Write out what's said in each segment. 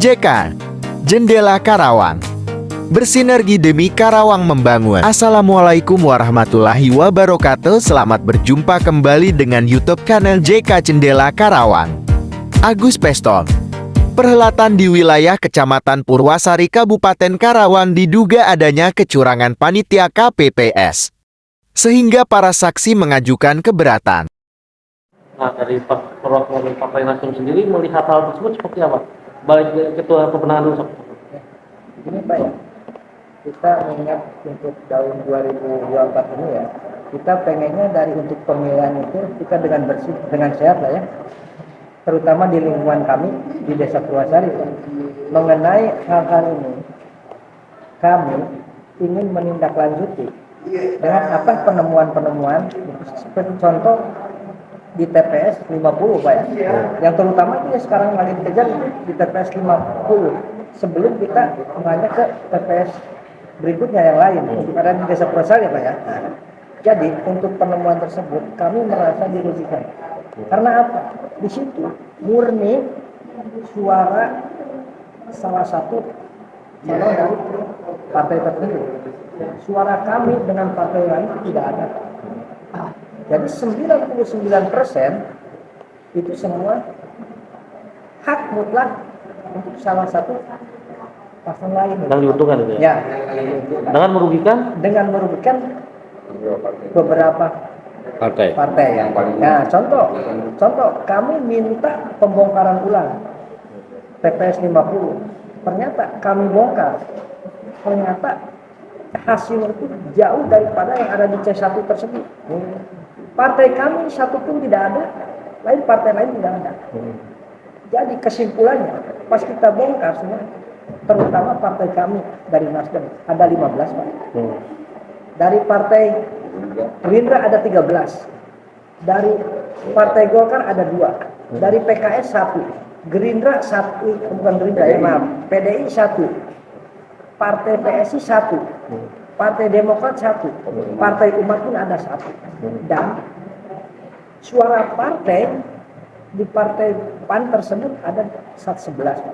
JK, Jendela Karawang. Bersinergi demi Karawang membangun. Assalamualaikum warahmatullahi wabarakatuh. Selamat berjumpa kembali dengan YouTube channel JK Jendela Karawang. Agus Pestol. Perhelatan di wilayah Kecamatan Purwasari Kabupaten Karawang diduga adanya kecurangan panitia KPPS, sehingga para saksi mengajukan keberatan. Nah, dari perwakilan Partai Nasdem sendiri melihat hal tersebut seperti apa? Balik ke Ketua Kemenangan dulu, Sob. Ini Pak ya, kita mengingat untuk tahun 2024 ini ya, kita pengennya dari untuk pemilihan itu kita dengan bersih, dengan sehat lah ya, terutama di lingkungan kami di Desa Purwasari ya. Mengenai hal-hal ini, kami ingin menindaklanjuti dengan apa penemuan-penemuan, seperti contoh di TPS 50 Pak ya, yang terutama itu ya sekarang lagi dikejar di TPS 50 sebelum kita mengajar ke TPS berikutnya yang lain untuk ada di Desa Purwasari Pak ya. Nah, jadi untuk penemuan tersebut kami merasa dirugikan karena apa? Di situ murni suara salah satu calon dari partai tertentu. Suara kami dengan partai lain tidak ada. Jadi 99% itu semua hak mutlak untuk salah satu paslon lain. Yang diuntungkan itu ya? Ya, Dengan merugikan beberapa partai yang paling. Nah, contoh kami minta pembongkaran ulang TPS 50. Ternyata kami bongkar. Ternyata hasil itu jauh daripada yang ada di C1 tersebut. Partai kami satu pun tidak ada, lain partai lain tidak ada. Jadi kesimpulannya, pas kita bongkar semua, terutama partai kami dari Nasdem ada 15 Pak. Dari partai Gerindra ada 13. Dari partai Golkar ada 2. Dari PKS 1. Gerindra 1, bukan Gerindra ya maaf, PDI 1. Partai PSI 1. Partai Demokrat 1, Partai Umat pun ada 1, dan suara partai di partai PAN tersebut ada 11.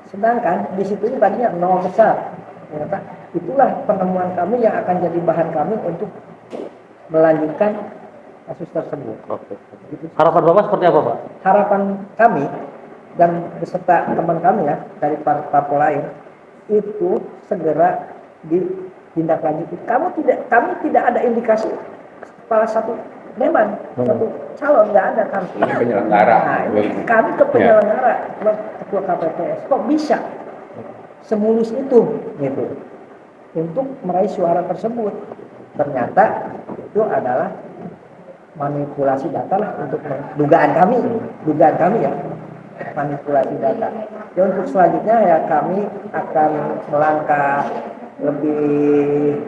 Sedangkan di situ tadinya 0 besar. Ternyata itulah penemuan kami yang akan jadi bahan kami untuk melanjutkan kasus tersebut. Oke. Harapan Bapak seperti apa, Pak? Harapan kami dan beserta teman kami ya dari parpol lain itu segera ditindaklanjuti. Kami tidak ada indikasi kepala satu memang satu calon nggak ada kami. Penyelenggara. Nah, kami ke penyelenggara ketua KPPS kok bisa semulus itu gitu untuk meraih suara tersebut. Ternyata itu adalah manipulasi data lah untuk dugaan kami ya manipulasi data. Dan untuk selanjutnya ya kami akan melangkah lebih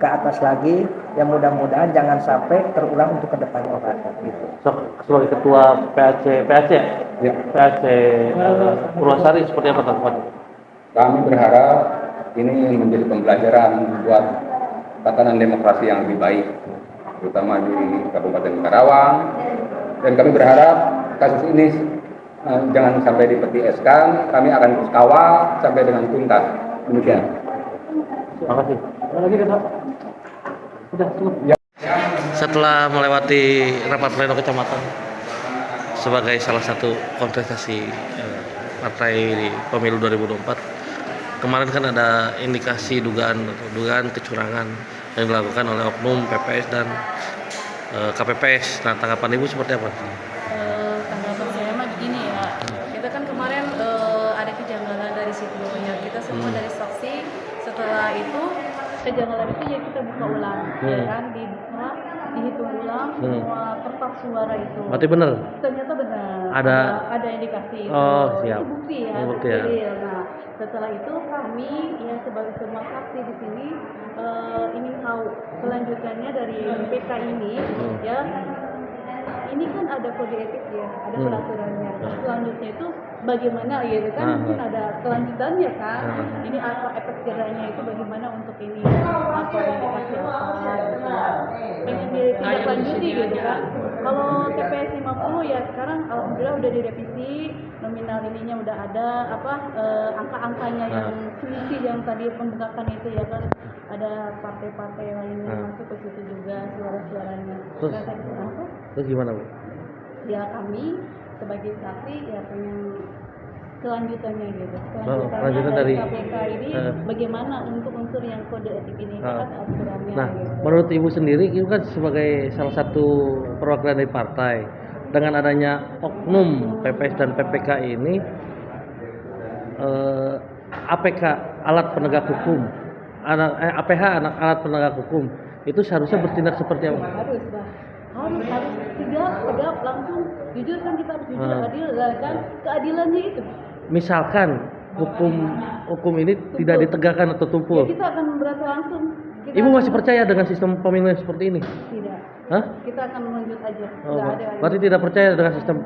ke atas lagi, yang mudah-mudahan jangan sampai terulang untuk kedepannya Pak. Gitu. Sebagai Ketua PAC ya? PAC Purwasari seperti apa Pak? Kami berharap ini menjadi pembelajaran buat tatanan demokrasi yang lebih baik, terutama di Kabupaten Karawang. Dan kami berharap kasus ini jangan sampai dipetieskan. Kami akan terus kawal sampai dengan tuntas. Demikian. Terima kasih. Ada lagi kan, Pak? Sudah cukup. Ya. Setelah melewati rapat pleno kecamatan sebagai salah satu kontestasi partai di pemilu 2024, kemarin kan ada indikasi dugaan kecurangan yang dilakukan oleh oknum PPS dan KPPS. Nah, tanggapan Ibu seperti apa? Tanggapan saya mah begini ya, kita kan kemarin ada kejanggalan dari situ ya, kita semua dari saksi. Setelah itu kejanggalan itu ya kita buka ulang, ya kan, dihitung ulang semua kertas suara itu. Berarti benar? Ternyata benar. Ada indikasi itu. Oh, siap. Itu bukti ya. Bukti ya. Real. Nah, setelah itu kami ya sebagai semua saksi di sini ingin tahu kelanjutannya dari PK ini ya. Ini kan ada kode etik ya, ada peraturannya. Selanjutnya itu bagaimana gitu kan, mungkin ada kelanjutannya kan. Ini apa efek jerahnya itu bagaimana untuk ini, apa indikasi apa gitu. Pengen ditindaklanjuti gitu kan. Kalau TPS 50 ya sekarang alhamdulillah udah direvisi, nominal ininya udah ada angka-angkanya yang selisih yang tadi pembengkakan itu ya kan, ada partai-partai lainnya masuk ke situ juga suara-suaranya. Terus? Terus gimana Bu? Ya kami sebagai saksi ya pengen kelanjutannya gitu. Kelanjutan dari KPK ini bagaimana untuk unsur yang kode etik ini kan aturannya. Nah, gitu. menurut Ibu sendiri, Ibu kan sebagai salah satu perwakilan dari partai, dengan adanya oknum PPS dan PPK ini, APK alat penegak hukum, APH alat penegak hukum itu seharusnya bertindak seperti apa? Harus tegap langsung jujur kan, kita harus jujur adil kan, keadilannya itu. Misalkan hukum ini tidak ditegakkan atau tumpul, Ya, kita akan berasa langsung. Ibu masih percaya dengan sistem pemilu yang seperti ini? Tidak. Hah? Kita akan lanjut aja. Oh, Nggak ada. berarti tidak percaya dengan sistem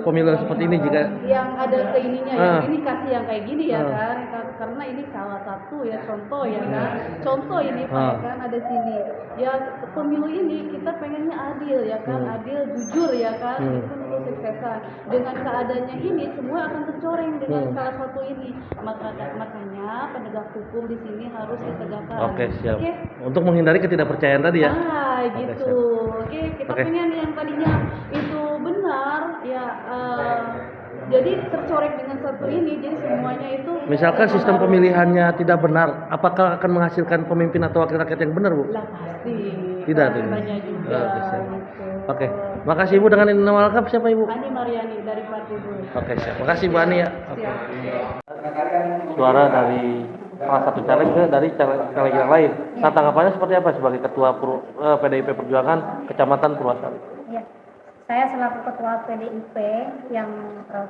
pemilu yang seperti ini jika Yang ada keininya, yang ini kasih yang kayak gini ya kan, karena ini salah satu ya contoh ya kan, contoh ini Pak ya kan ada sini. Ya pemilu ini kita pengennya adil ya kan, adil jujur ya kan, itu untuk kesuksesan. Dengan keadaannya ini semua akan tercoreng dengan salah satu ini. Makanya penegak hukum di sini harus ditegakkan. Oke, siap. Oke? Untuk menghindari ketidakpercayaan tadi ya. Gitu. Oke, kita pengen yang tadinya itu benar ya, jadi tercoreng dengan satu ini, jadi semuanya itu. Misalkan sistem pemilihannya tidak benar, apakah akan menghasilkan pemimpin atau wakil rakyat yang benar, Bu? Lah pasti. Tidak, Banyak juga. bisa. Gitu. Oke, makasih Ibu. Dengan nama lengkap siapa Ibu? Ani Mariani dari Partai Buruh. Oke, siap. Makasih Bu Ani ya. Oke. Siap. Suara dari salah satu caleg ke dari caleg yang lain. Nah, tanggapannya seperti apa sebagai Ketua PDIP Perjuangan Kecamatan Purwasari? Ya, saya selaku Ketua PDIP yang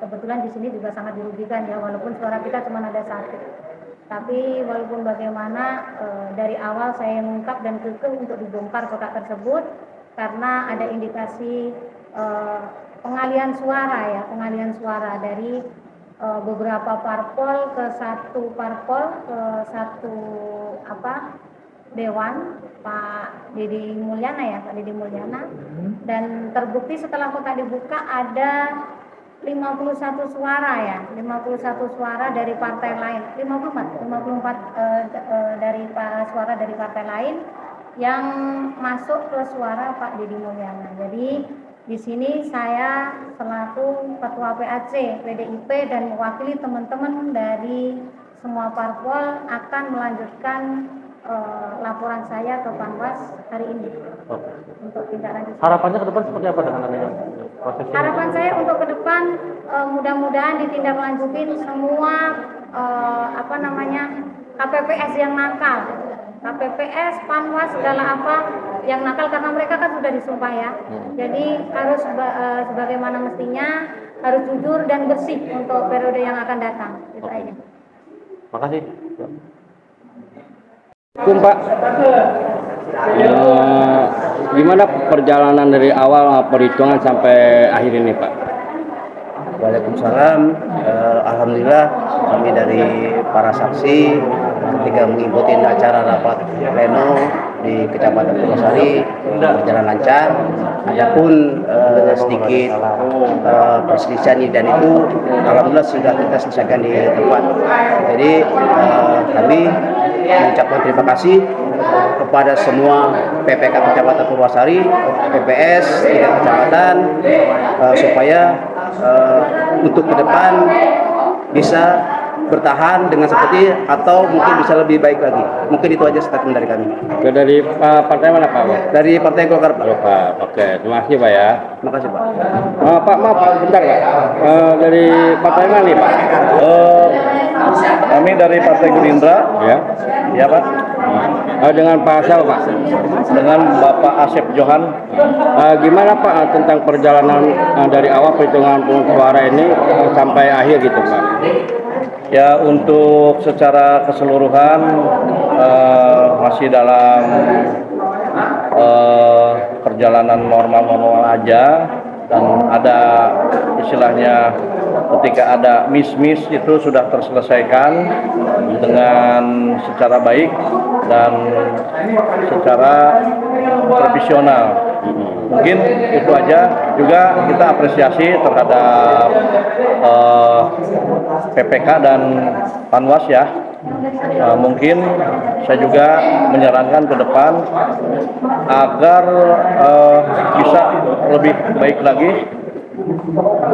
kebetulan di sini juga sangat dirugikan ya, walaupun suara kita cuma ada satu. Tapi walaupun bagaimana dari awal saya mengungkap dan kekeh untuk dibongkar kotak tersebut karena ada indikasi pengalihan suara dari beberapa parpol ke satu parpol ke satu dewan Pak Deddy Mulyana dan terbukti setelah kotak dibuka ada 51 suara ya, 51 suara dari partai lain, 54 dari suara dari partai lain yang masuk ke suara Pak Deddy Mulyana. Jadi di sini saya selaku Ketua PAC PDIP dan mewakili teman-teman dari semua parpol akan melanjutkan laporan saya ke Panwas hari ini untuk tindak lanjut. Harapannya ke depan seperti apa dengan adanya proses ini? Harapan saya untuk ke depan mudah-mudahan ditindaklanjutin semua KPPS yang nakal. KPPS, Panwas, segala apa yang nakal karena mereka kan sudah disumpah ya. Jadi harus sebagaimana mestinya harus jujur dan bersih untuk periode yang akan datang. Itu aja. Makasih. Pak, gimana perjalanan dari awal perhitungan sampai akhir ini Pak? Waalaikumsalam. Alhamdulillah kami dari para saksi ketika mengikuti acara rapat pleno di Kecamatan Purwasari berjalan lancar. Adapun sedikit perselisihan dan itu alhamdulillah sudah kita selesaikan di tempat. Jadi kami mengucapkan terima kasih kepada semua PPK Kecamatan Purwasari, PPS tingkat kecamatan supaya untuk ke depan bisa bertahan dengan seperti atau mungkin bisa lebih baik lagi. Mungkin itu aja statement dari kami. Dari partai mana Pak? Dari Partai Golkar, Pak. Oke, terima kasih Pak ya. Terima kasih, Pak. Pak, maaf Pak, bentar Pak. Dari partai mana nih Pak? Kami dari Partai Gerindra. Ya. Ya, Pak. Dengan Pak siapa Pak? Dengan Bapak Asep Johan. Gimana Pak tentang perjalanan dari awal perhitungan suara ini sampai akhir gitu Pak? Ya, untuk secara keseluruhan masih dalam perjalanan normal-normal aja, dan ada istilahnya ketika ada miss itu sudah terselesaikan dengan secara baik dan secara profesional. Mungkin itu aja. Juga kita apresiasi terhadap PPK dan Panwas ya. Mungkin saya juga menyarankan ke depan agar bisa lebih baik lagi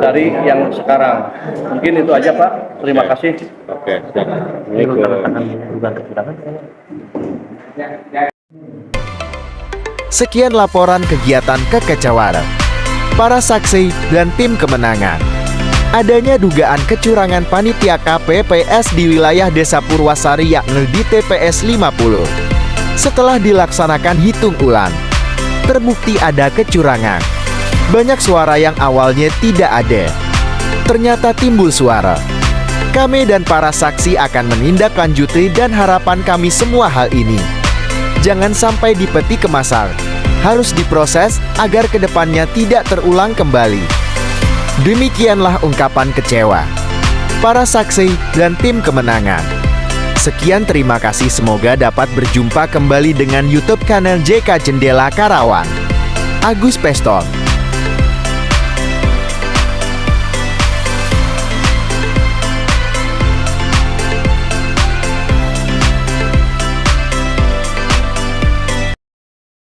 dari yang sekarang. Mungkin itu aja Pak. Terima kasih. Oke, siap. Sekian laporan kegiatan kekecewaan para saksi dan tim kemenangan. Adanya dugaan kecurangan panitia KPPS di wilayah Desa Purwasari yakni di TPS 50. Setelah dilaksanakan hitung ulang, terbukti ada kecurangan. Banyak suara yang awalnya tidak ada, ternyata timbul suara. Kami dan para saksi akan menindaklanjuti dan harapan kami semua hal ini jangan sampai dipeti kemasal, harus diproses agar kedepannya tidak terulang kembali. Demikianlah ungkapan kecewa para saksi dan tim kemenangan. Sekian, terima kasih, semoga dapat berjumpa kembali dengan YouTube channel JK Jendela Karawang. Agus Peston.